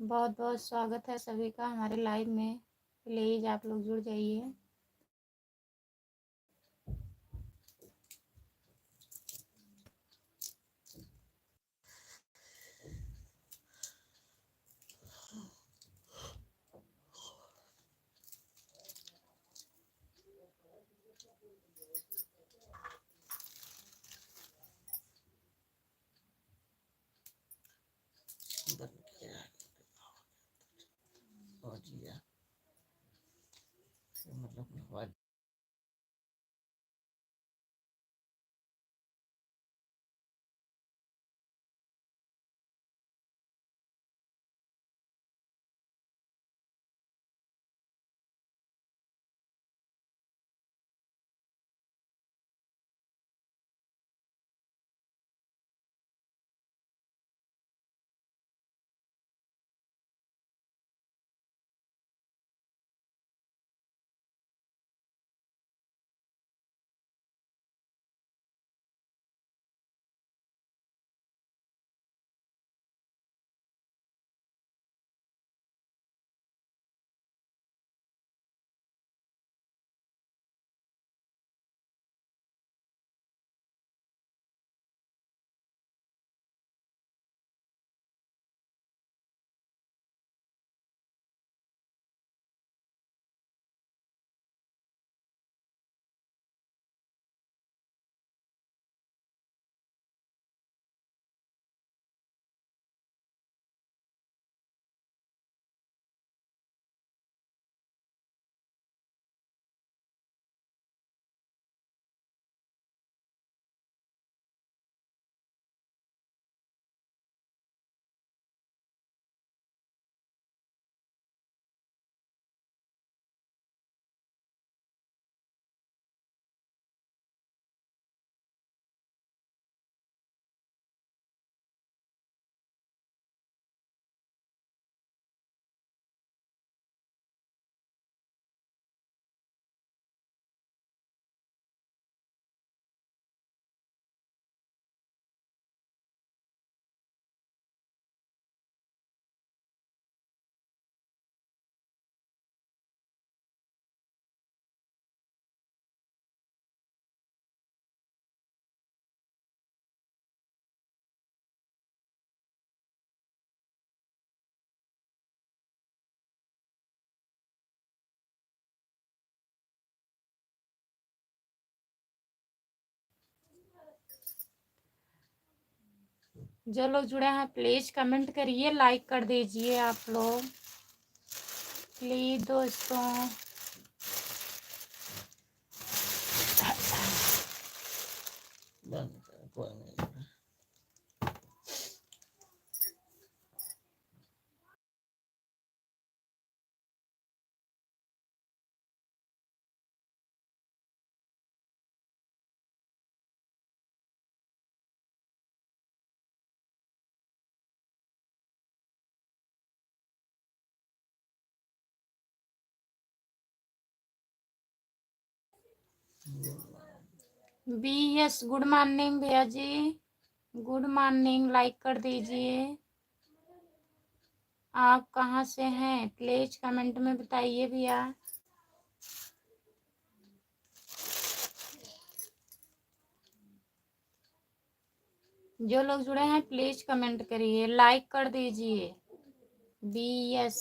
बहुत बहुत स्वागत है सभी का हमारे लाइव में। प्लीज़ आप लोग जुड़ जाइए। बंद किया और जिया मतलब आवाज जो लोग जुड़े हैं प्लीज़ कमेंट करिए, लाइक कर दीजिए आप लोग प्लीज़ दोस्तों। बंद कर कोई नहीं BS गुड मॉर्निंग भैया जी, गुड मॉर्निंग। लाइक कर दीजिए। आप कहाँ से हैं प्लीज़ कमेंट में बताइए भैया। जो लोग जुड़े हैं प्लीज़ कमेंट करिए, लाइक कर दीजिए। BS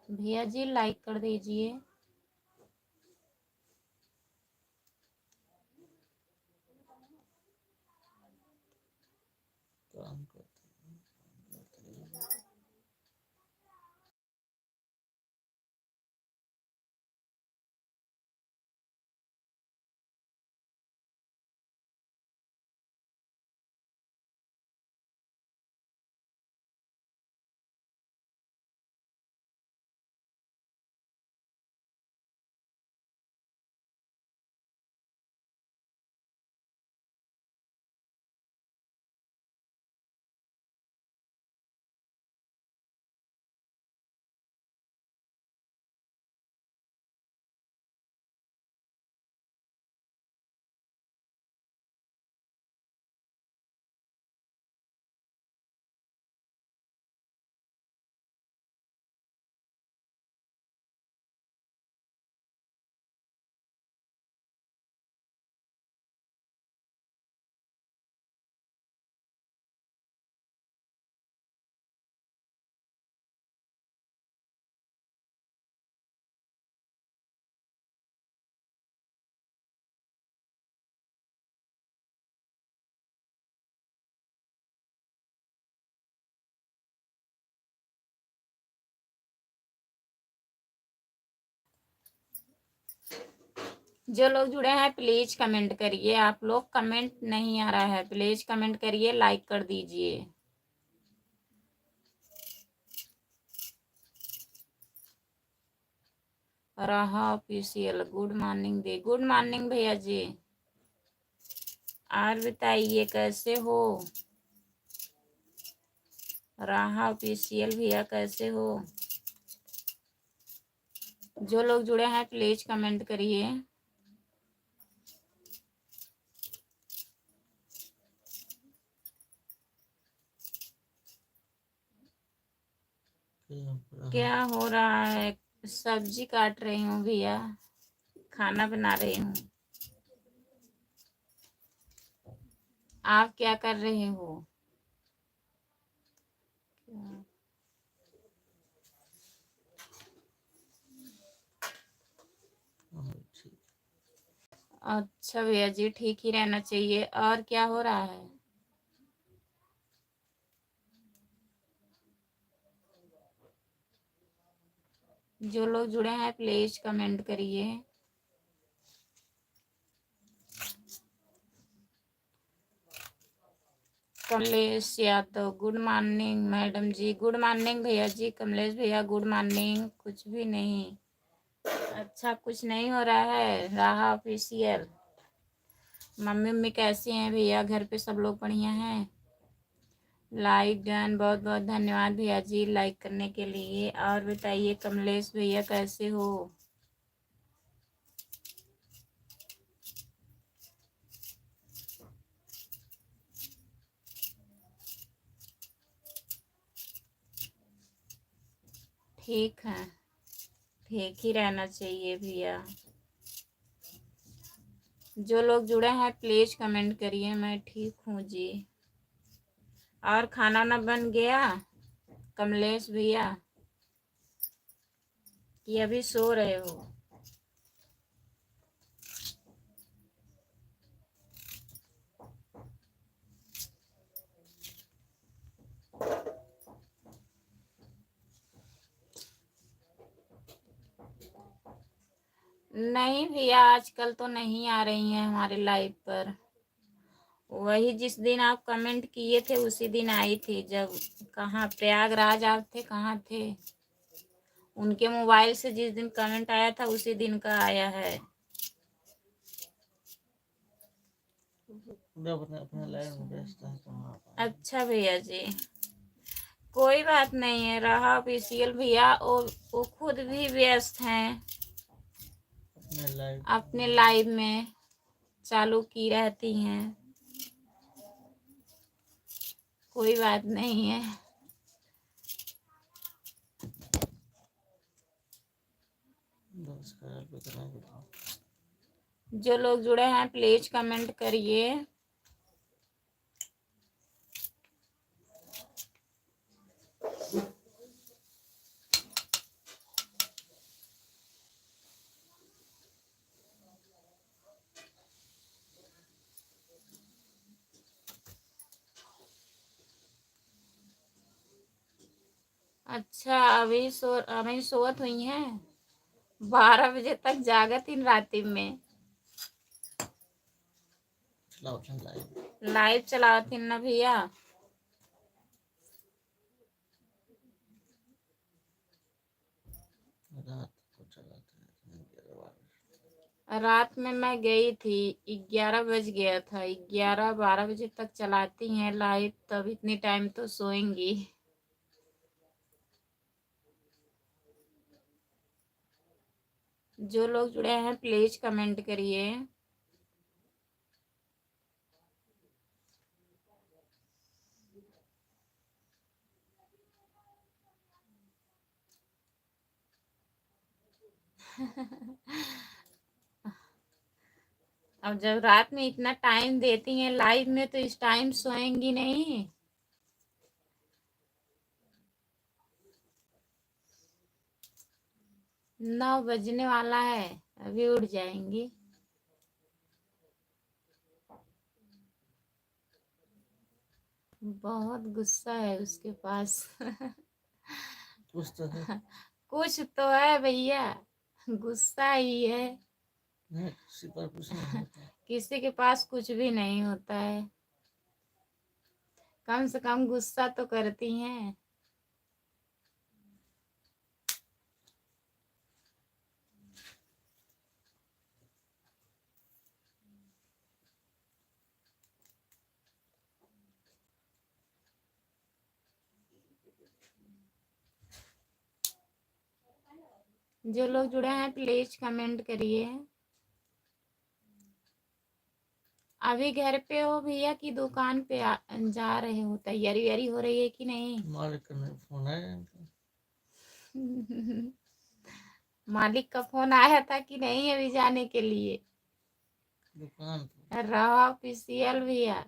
भैया जी लाइक कर दीजिए। काम कर जो लोग जुड़े हैं प्लीज कमेंट करिए। आप लोग कमेंट नहीं आ रहा है, प्लीज कमेंट करिए, लाइक कर दीजिए। राहा ऑफिशियल गुड मॉर्निंग दी, गुड मॉर्निंग भैया जी। और बताइए कैसे हो? राहा ऑफिशियल भैया कैसे हो? जो लोग जुड़े हैं प्लीज कमेंट करिए। क्या हो रहा है? सब्जी काट रही हूँ भैया, खाना बना रही हूँ। आप क्या कर रहे हो? अच्छा भैया जी, ठीक ही रहना चाहिए। और क्या हो रहा है? जो लोग जुड़े हैं प्लीज कमेंट करिए। Kamlesh Yadav good morning madam ji, good morning भैया जी। कमलेश भैया गुड मॉर्निंग। कुछ भी नहीं, अच्छा कुछ नहीं हो रहा है। राहा ऑफिशियल। मम्मी मम्मी कैसी हैं भैया? घर पे सब लोग बढ़िया हैं? लाइक डन, बहुत बहुत धन्यवाद भैया जी लाइक करने के लिए। और बताइए कमलेश भैया कैसे हो? ठीक है, ठीक ही रहना चाहिए भैया। जो लोग जुड़े हैं प्लीज कमेंट करिए। मैं ठीक हूँ जी। और खाना ना बन गया कमलेश भैया कि अभी सो रहे हो? नहीं भैया, आजकल तो नहीं आ रही हैं हमारे लाइव पर। वही जिस दिन आप कमेंट किए थे उसी दिन आई थी। जब कहाँ प्रयागराज आप थे, कहाँ थे? उनके मोबाइल से जिस दिन कमेंट आया था उसी दिन का आया है। अपने लाइन में व्यस्त है तो अच्छा भैया जी, कोई बात नहीं है। रहा ऑफिशियल भैया वो खुद भी व्यस्त हैं, अपने लाइव में चालू की रहती हैं। कोई बात नहीं है। जो लोग जुड़े हैं प्लीज कमेंट करिए। अच्छा, अभी सोत हुई हैं? 12 बजे तक जागत इन राती में लाइव चलावती ना भैया। रात में मैं गई थी, 11 बज गया था। 11 12 बजे तक चलाती हैं लाइव, तब इतनी टाइम तो सोएंगी। जो लोग जुड़े हैं प्लीज कमेंट करिए। अब जब रात में इतना टाइम देती हैं लाइव में तो इस टाइम सोएंगी नहीं? 9 बजने वाला है, अभी उठ जाएंगी। बहुत गुस्सा है उसके पास। कुछ तो है। कुछ तो है भैया, गुस्सा ही है। नहीं, किसी पर कुछ नहीं होता। किसी के पास कुछ भी नहीं होता है। कम से कम गुस्सा तो करती हैं। जो लोग जुड़े हैं प्लीज कमेंट करिए। अभी घर पे हो भैया की दुकान पे जा रहे हो? तैयारी व्यारी हो रही है कि नहीं? मालिक का नहीं फोन आया इनका। मालिक का फोन आया था कि नहीं अभी जाने के लिए? दुकान पे रहा ऑफिशियल भैया।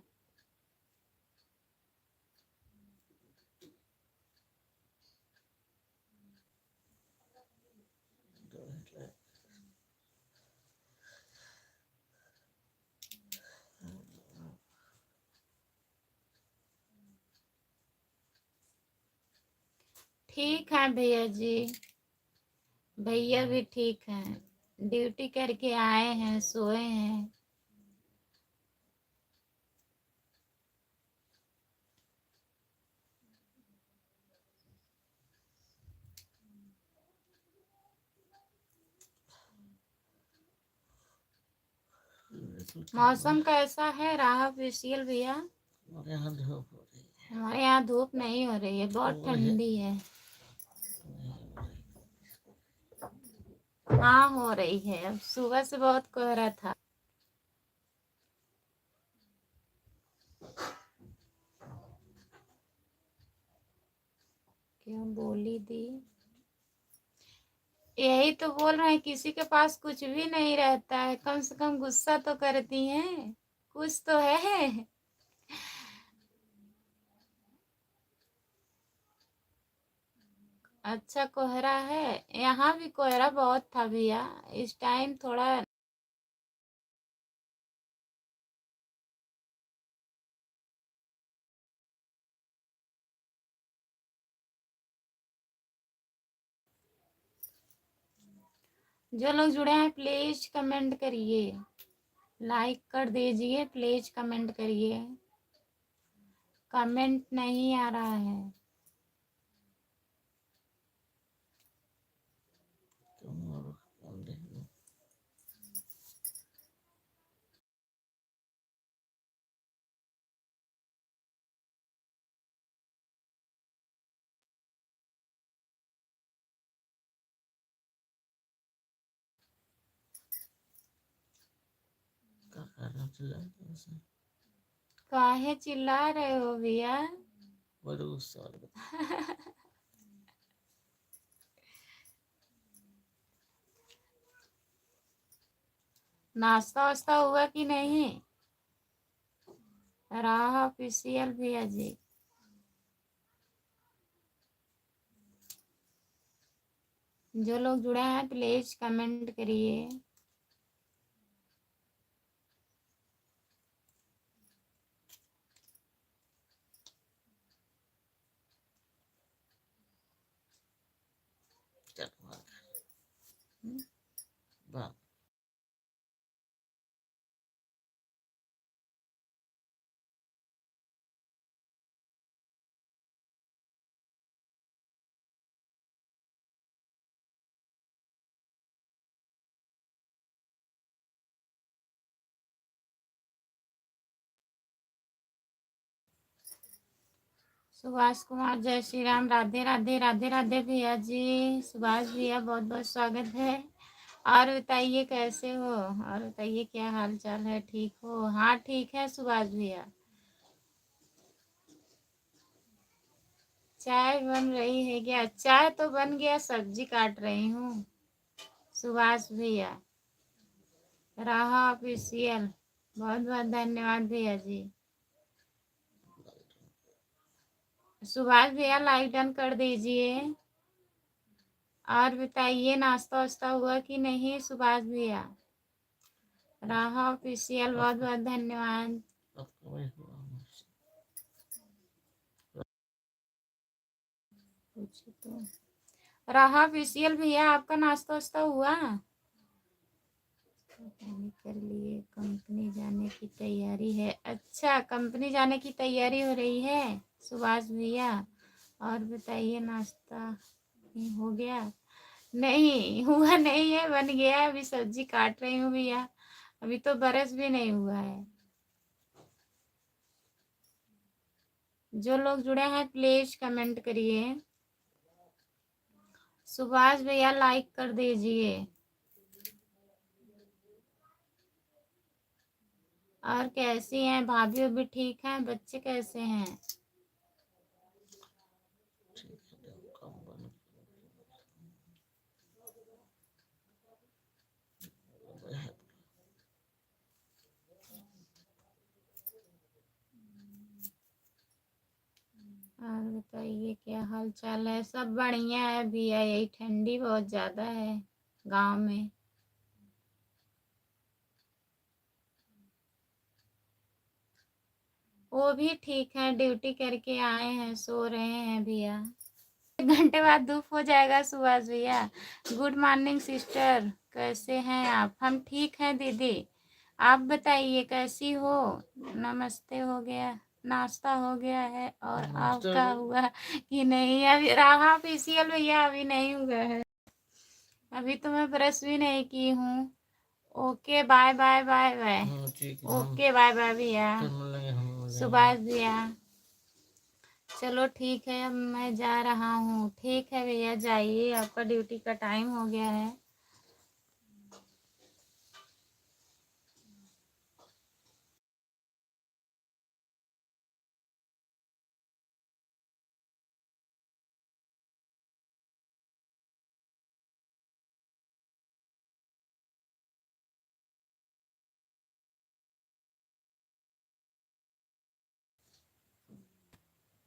ठीक है भैया जी, भैया भी ठीक हैं, ड्यूटी करके आए हैं, सोए हैं। मौसम कैसा है राहा ऑफिशियल भैया? हमारे यहाँ धूप हो रही है। हमारे यहाँ धूप नहीं हो रही है, बहुत ठंडी है। हाँ हो रही है, अब सुबह से बहुत कोहरा था। क्यों बोली दी? यही तो बोल रहे हैं, किसी के पास कुछ भी नहीं रहता है, कम से कम गुस्सा तो करती हैं, कुछ तो है। अच्छा कोहरा है, यहाँ भी कोहरा बहुत था भैया, इस टाइम थोड़ा जो लोग जुड़े हैं प्लीज कमेंट करिए, लाइक कर दीजिए, प्लीज कमेंट करिए। कमेंट नहीं आ रहा है। तुम और कौन देख लो। क्या करना चिल्लाते ऐसे? काहे चिल्ला रहे हो भैया? बड़े गुस्सा आ रहा नाश्ता वास्ता हुआ कि नहीं? राह ऑफिशियल भैया जी, जो लोग जुड़े हैं प्लीज कमेंट करिए। चल बात सुभाष कुमार जय श्री राम, राधे राधे, राधे राधे भैया जी। सुभाष भैया बहुत बहुत स्वागत है। और बताइए कैसे हो, और बताइए क्या हाल चाल है, ठीक हो? हाँ ठीक है सुभाष भैया। चाय बन रही है क्या? चाय तो बन गया, सब्जी काट रही हूँ। सुभाष भैया राहा ऑफिशियल, बहुत बहुत धन्यवाद भैया जी। सुभाष भैया लाइक डन कर दीजिए। और बताइए नाश्ता वास्ता हुआ कि नहीं सुभाष भैया? राहा ऑफिशियल बहुत बहुत धन्यवाद। आपका वही हुआ मुझसे। पूछो तो राहा ऑफिशियल भैया, आपका नाश्ता वास्ता हुआ? पानी कर लिए, कंपनी जाने की तैयारी है। अच्छा, कंपनी जाने की तैयारी हो रही है सुभाष भैया। और बताइए, नाश्ता हो गया? नहीं हुआ नहीं है, बन गया है। अभी सब्जी काट रही हूँ भैया, अभी तो बरस भी नहीं हुआ है। जो लोग जुड़े हैं प्लीज कमेंट करिए। सुभाष भैया लाइक कर दीजिए। और कैसी हैं भाभी? भी ठीक हैं? बच्चे कैसे हैं? ठीक है, कम बन है। और बताइए, क्या हाल चाल है? सब बढ़िया है भैया, यही ठंडी बहुत ज्यादा है गांव में। वो भी ठीक है, ड्यूटी करके आए हैं, सो रहे हैं भैया। 1 घंटे बाद धूप हो जाएगा सुभाष भैया। गुड मॉर्निंग सिस्टर, कैसे हैं आप? हम ठीक हैं दीदी, आप बताइए कैसी हो? नमस्ते हो गया, नाश्ता हो गया है और नाश्ता आपका हुआ कि नहीं? अभी रहा फेशियल भैया, अभी नहीं हुआ है। अभी तो मैं ब्रश भी नहीं की हूँ। Okay, bye bye bye bye. हाँ ठीक है, हम ओके, बाय बाय भैया। फिर मिलेंगे, हम मिलेंगे। सुभाष भैया, चलो ठीक है, अब मैं जा रहा हूँ। ठीक है भैया, जाइए, आपका ड्यूटी का टाइम हो गया है।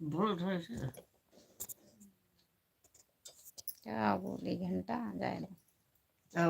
बोल रहे थे क्या बोली, घंटा जाए। क्या